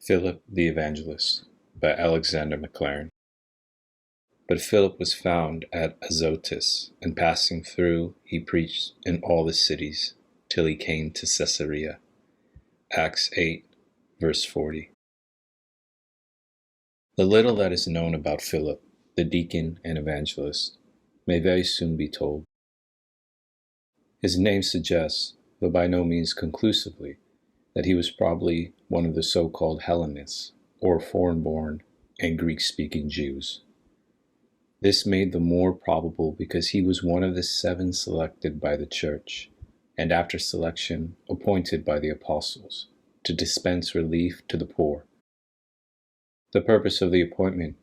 Philip the Evangelist by Alexander Maclaren. But Philip was found at Azotus, and passing through, he preached in all the cities, till he came to Caesarea. Acts 8, verse 40. The little that is known about Philip, the deacon and evangelist, may very soon be told. His name suggests, though by no means conclusively, that he was probably one of the so-called Hellenists, or foreign-born and Greek-speaking Jews. This made the more probable because he was one of the 7 selected by the church, and after selection appointed by the apostles, to dispense relief to the poor. The purpose of the appointment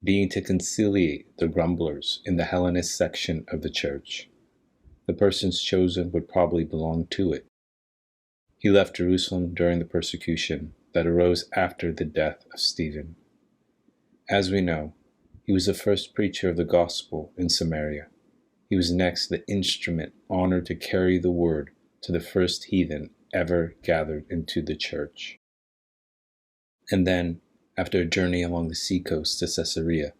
being to conciliate the grumblers in the Hellenist section of the church. The persons chosen would probably belong to it. He left Jerusalem during the persecution that arose after the death of Stephen. As we know, he was the first preacher of the gospel in Samaria. He was next the instrument honored to carry the word to the first heathen ever gathered into the church. And then, after a journey along the seacoast to Caesarea,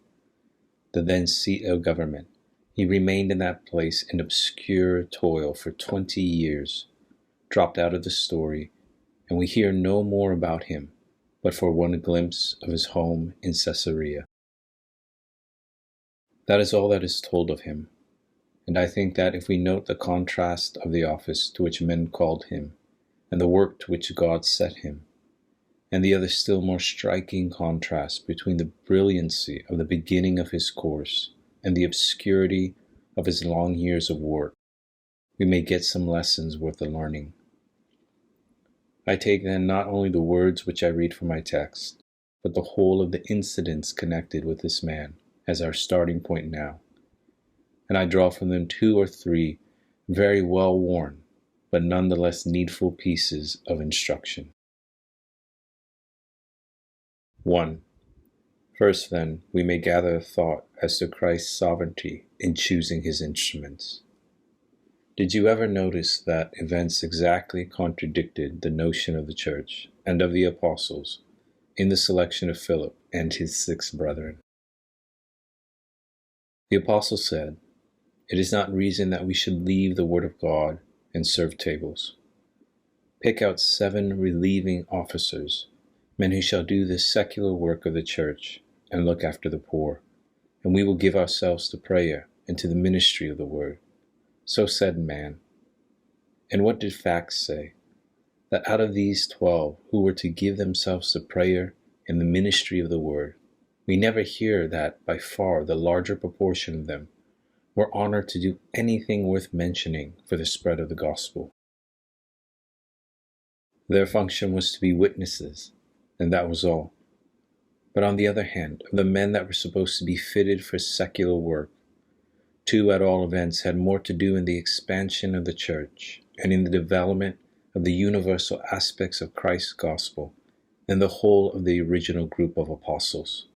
the then seat of government, he remained in that place in obscure toil for 20 years, dropped out of the story, and we hear no more about him but for one glimpse of his home in Caesarea. That is all that is told of him, and I think that if we note the contrast of the office to which men called him, and the work to which God set him, and the other still more striking contrast between the brilliancy of the beginning of his course and the obscurity of his long years of work, we may get some lessons worth the learning. I take then not only the words which I read from my text, but the whole of the incidents connected with this man as our starting point now, and I draw from them 2 or 3 very well worn, but nonetheless needful pieces of instruction. 1. First, then, we may gather a thought as to Christ's sovereignty in choosing his instruments. Did you ever notice that events exactly contradicted the notion of the church and of the apostles in the selection of Philip and his 6 brethren? The apostle said, "It is not reason that we should leave the word of God and serve tables. Pick out 7 relieving officers, men who shall do the secular work of the church and look after the poor, and we will give ourselves to prayer and to the ministry of the word." So said man. And what did facts say? That out of these 12 who were to give themselves to prayer and the ministry of the word, we never hear that by far the larger proportion of them were honored to do anything worth mentioning for the spread of the gospel. Their function was to be witnesses, and that was all. But on the other hand, of the men that were supposed to be fitted for secular work, 2 at all events had more to do in the expansion of the church and in the development of the universal aspects of Christ's gospel than the whole of the original group of apostles.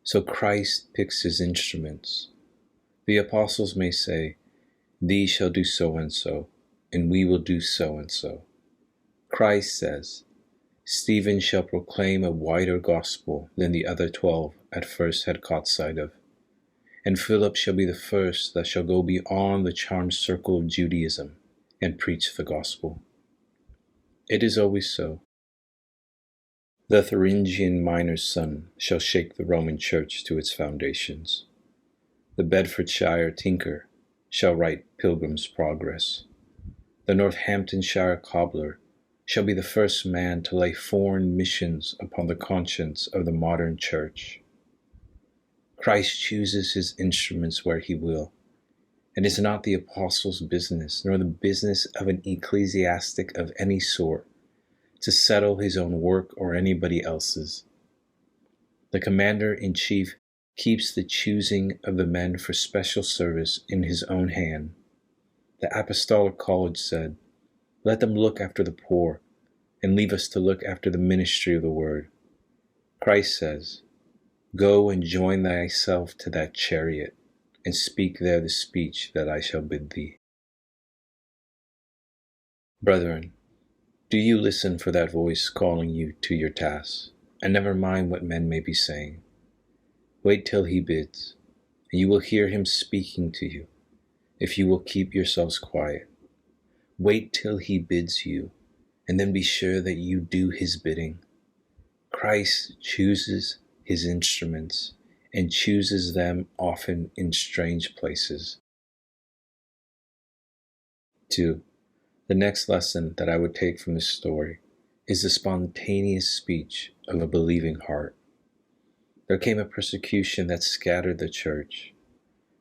So Christ picks his instruments. The apostles may say, "These shall do so and so, and we will do so and so." Christ says, "Stephen shall proclaim a wider gospel than the other 12 at first had caught sight of, and Philip shall be the first that shall go beyond the charmed circle of Judaism and preach the gospel." It is always so. The Thuringian miner's son shall shake the Roman church to its foundations. The Bedfordshire tinker shall write Pilgrim's Progress. The Northamptonshire cobbler shall be the first man to lay foreign missions upon the conscience of the modern church. Christ chooses his instruments where he will, and it is not the apostle's business, nor the business of an ecclesiastic of any sort, to settle his own work or anybody else's. The commander-in-chief keeps the choosing of the men for special service in his own hand. The Apostolic College said, "Let them look after the poor, and leave us to look after the ministry of the word." Christ says, "Go and join thyself to that chariot, and speak there the speech that I shall bid thee." Brethren, Do you listen for that voice calling you to your task, and never mind what men may be saying? Wait till he bids, and you will hear him speaking to you, if you will keep yourselves quiet. Wait till he bids you, and then be sure that you do his bidding. Christ chooses his instruments, and chooses them often in strange places. 2. The next lesson that I would take from this story is the spontaneous speech of a believing heart. There came a persecution that scattered the church.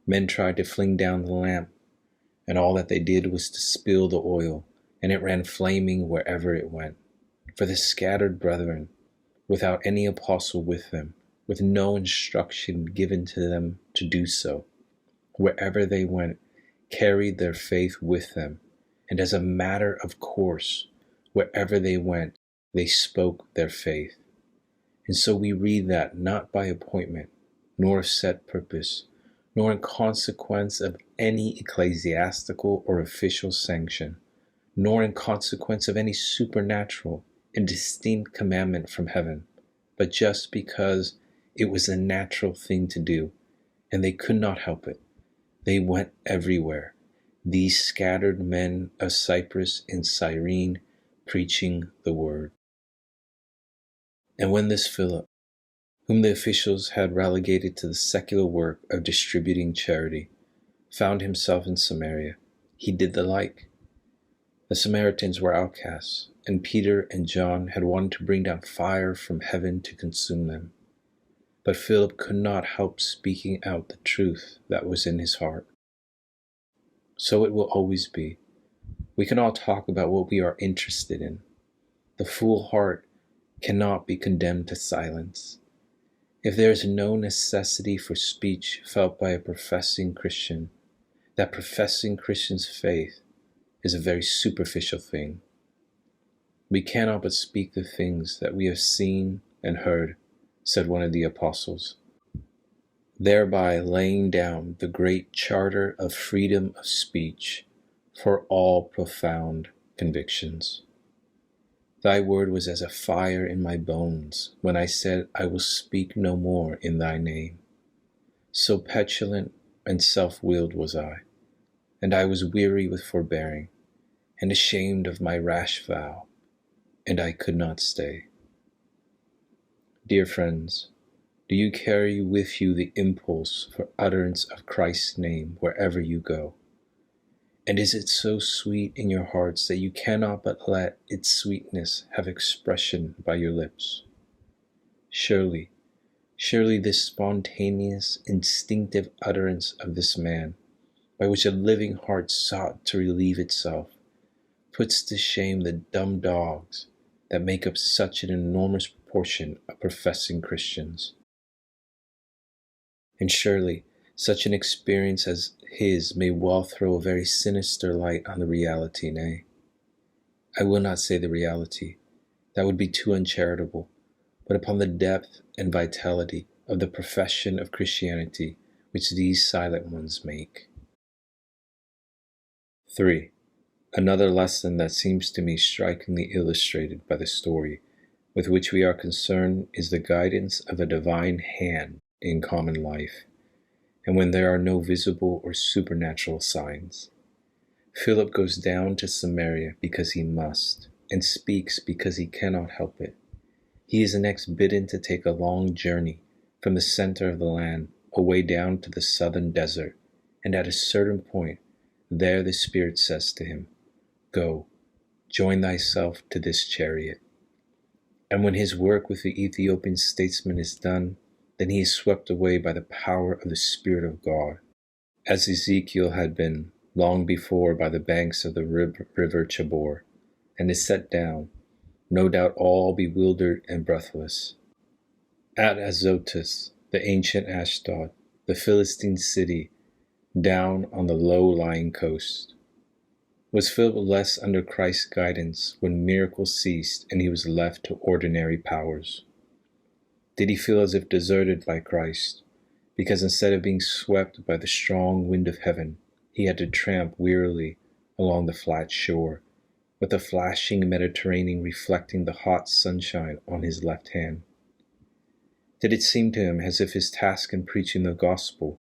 Men tried to fling down the lamp, and all that they did was to spill the oil, and it ran flaming wherever it went. For the scattered brethren, without any apostle with them, with no instruction given to them to do so, wherever they went, carried their faith with them, and as a matter of course, wherever they went, they spoke their faith. And so we read that not by appointment, nor of set purpose, nor in consequence of any ecclesiastical or official sanction, nor in consequence of any supernatural and distinct commandment from heaven, but just because it was a natural thing to do, and they could not help it. They went everywhere, these scattered men of Cyprus and Cyrene, preaching the word. And when this Philip, whom the officials had relegated to the secular work of distributing charity, found himself in Samaria, he did the like. The Samaritans were outcasts, and Peter and John had wanted to bring down fire from heaven to consume them. But Philip could not help speaking out the truth that was in his heart. So it will always be. We can all talk about what we are interested in. The full heart cannot be condemned to silence. If there is no necessity for speech felt by a professing Christian, that professing Christian's faith is a very superficial thing. We cannot but speak the things that we have seen and heard, said one of the apostles, thereby laying down the great charter of freedom of speech for all profound convictions. Thy word was as a fire in my bones when I said, I will speak no more in thy name. So petulant and self-willed was I, and I was weary with forbearing, and ashamed of my rash vow, and I could not stay. Dear friends, do you carry with you the impulse for utterance of Christ's name wherever you go? And is it so sweet in your hearts that you cannot but let its sweetness have expression by your lips? Surely this spontaneous, instinctive utterance of this man, by which a living heart sought to relieve itself, puts to shame the dumb dogs that make up such an enormous proportion of professing Christians. And surely such an experience as his may well throw a very sinister light on the reality, nay, I will not say the reality, that would be too uncharitable, but upon the depth and vitality of the profession of Christianity which these silent ones make. 3. Another lesson that seems to me strikingly illustrated by the story with which we are concerned is the guidance of a divine hand in common life, and when there are no visible or supernatural signs. Philip goes down to Samaria because he must, and speaks because he cannot help it. He is next bidden to take a long journey from the center of the land away down to the southern desert, and at a certain point, there the Spirit says to him, Go, join thyself to this chariot. And when his work with the Ethiopian statesman is done, then he is swept away by the power of the Spirit of God, as Ezekiel had been long before by the banks of the river Chabor, and is set down, no doubt all bewildered and breathless, at Azotus, the ancient Ashdod, the Philistine city, down on the low-lying coast. Was Philip less under Christ's guidance when miracles ceased and he was left to ordinary powers? Did he feel as if deserted by Christ, because instead of being swept by the strong wind of heaven, he had to tramp wearily along the flat shore, with a flashing Mediterranean reflecting the hot sunshine on his left hand? Did it seem to him as if his task in preaching the gospel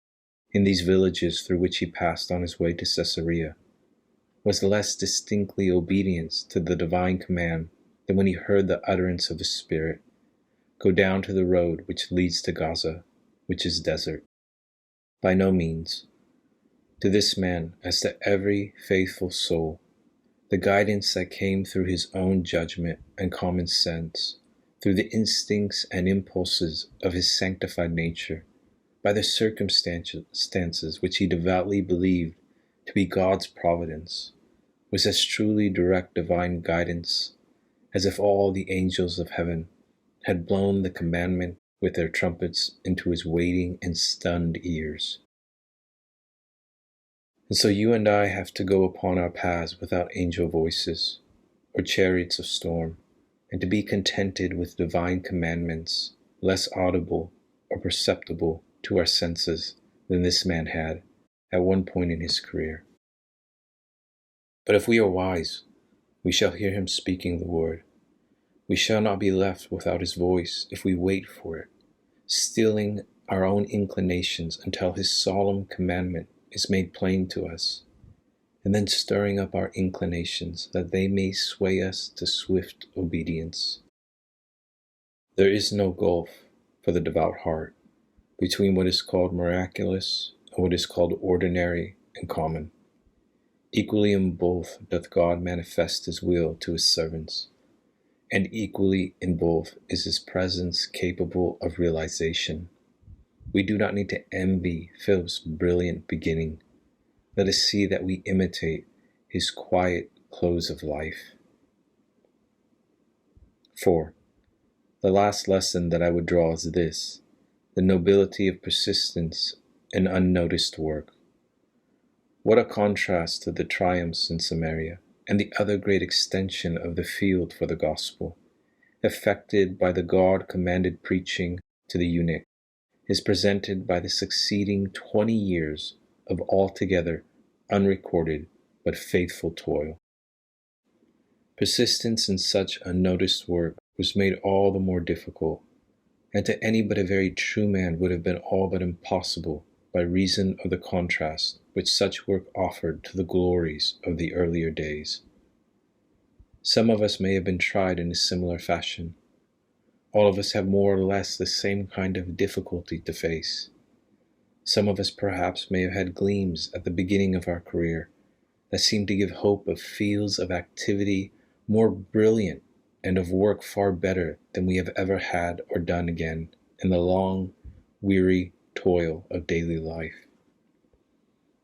in these villages through which he passed on his way to Caesarea was less distinctly obedience to the divine command than when he heard the utterance of the Spirit, "Go down to the road which leads to Gaza, which is desert"? By no means. To this man, as to every faithful soul, the guidance that came through his own judgment and common sense, through the instincts and impulses of his sanctified nature, by the circumstances which he devoutly believed to be God's providence, was as truly direct divine guidance as if all the angels of heaven had blown the commandment with their trumpets into his waiting and stunned ears. And so you and I have to go upon our paths without angel voices or chariots of storm, and to be contented with divine commandments less audible or perceptible to our senses than this man had at one point in his career. But if we are wise, we shall hear him speaking the word. We shall not be left without his voice if we wait for it, stilling our own inclinations until his solemn commandment is made plain to us, and then stirring up our inclinations that they may sway us to swift obedience. There is no gulf for the devout heart between what is called miraculous and what is called ordinary and common. Equally in both doth God manifest his will to his servants, and equally in both is his presence capable of realization. We do not need to envy Philip's brilliant beginning. Let us see that we imitate his quiet close of life. 4. The last lesson that I would draw is this: the nobility of persistence in unnoticed work. What a contrast to the triumphs in Samaria and the other great extension of the field for the gospel, effected by the God-commanded preaching to the eunuch, is presented by the succeeding 20 years of altogether unrecorded but faithful toil. Persistence in such unnoticed work was made all the more difficult, and to any but a very true man would have been all but impossible by reason of the contrast which such work offered to the glories of the earlier days. Some of us may have been tried in a similar fashion. All of us have more or less the same kind of difficulty to face. Some of us perhaps may have had gleams at the beginning of our career that seemed to give hope of fields of activity more brilliant and of work far better than we have ever had or done again in the long, weary toil of daily life.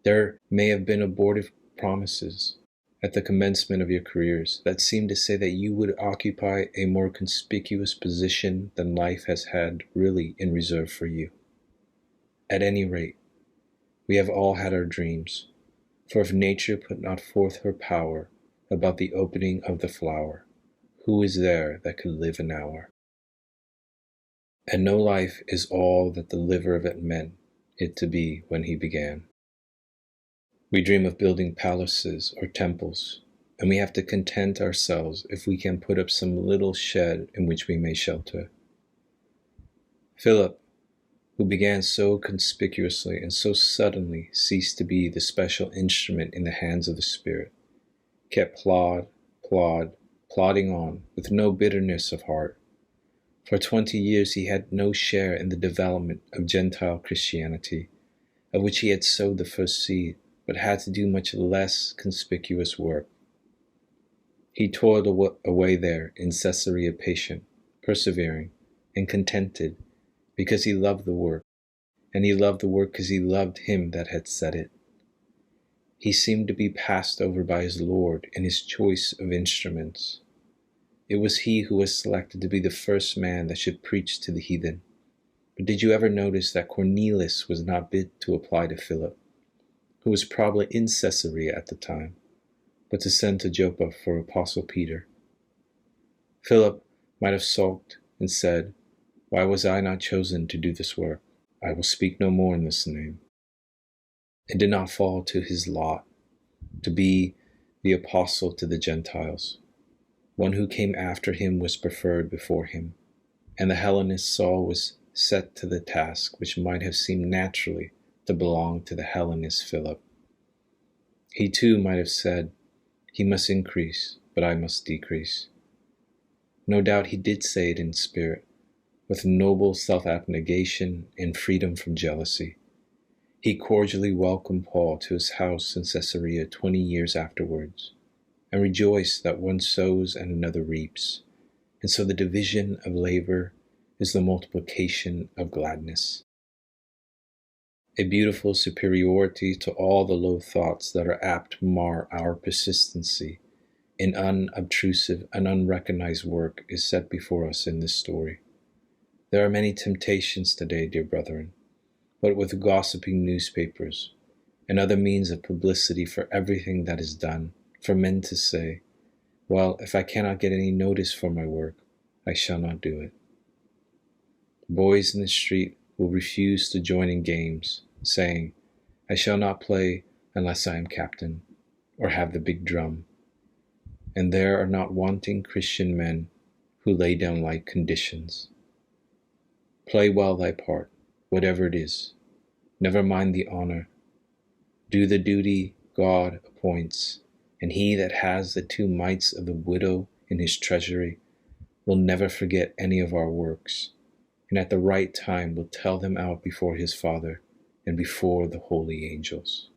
There may have been abortive promises at the commencement of your careers that seemed to say that you would occupy a more conspicuous position than life has had really in reserve for you. At any rate, we have all had our dreams, for if nature put not forth her power about the opening of the flower, who is there that could live an hour? And no life is all that the liver of it meant it to be when he began. We dream of building palaces or temples, and we have to content ourselves if we can put up some little shed in which we may shelter. Philip, who began so conspicuously and so suddenly ceased to be the special instrument in the hands of the Spirit, kept plodding on with no bitterness of heart. For 20 years he had no share in the development of Gentile Christianity, of which he had sowed the first seed, but had to do much less conspicuous work. He toiled away there in Caesarea patient, persevering, and contented, because he loved the work, and he loved the work because he loved him that had said it. He seemed to be passed over by his Lord in his choice of instruments. It was he who was selected to be the first man that should preach to the heathen. But did you ever notice that Cornelius was not bid to apply to Philip, who was probably in Caesarea at the time, but to send to Joppa for Apostle Peter? Philip might have sulked and said, "Why was I not chosen to do this work? I will speak no more in this name." It did not fall to his lot to be the apostle to the Gentiles. One who came after him was preferred before him, and the Hellenist Saul was set to the task which might have seemed naturally to belong to the Hellenist Philip. He too might have said, "He must increase, but I must decrease." No doubt he did say it in spirit, with noble self-abnegation and freedom from jealousy. He cordially welcomed Paul to his house in Caesarea 20 years afterwards, and rejoiced that one sows and another reaps, and so the division of labor is the multiplication of gladness. A beautiful superiority to all the low thoughts that are apt to mar our persistency in unobtrusive and unrecognized work is set before us in this story. There are many temptations today, dear brethren, but with gossiping newspapers and other means of publicity for everything that is done, for men to say, "Well, if I cannot get any notice for my work, I shall not do it." Boys in the street will refuse to join in games, saying, "I shall not play unless I am captain, or have the big drum." And there are not wanting Christian men who lay down like conditions. Play well thy part, whatever it is. Never mind the honor. Do the duty God appoints, and he that has the 2 mites of the widow in his treasury will never forget any of our works, and at the right time will tell them out before his Father and before the holy angels.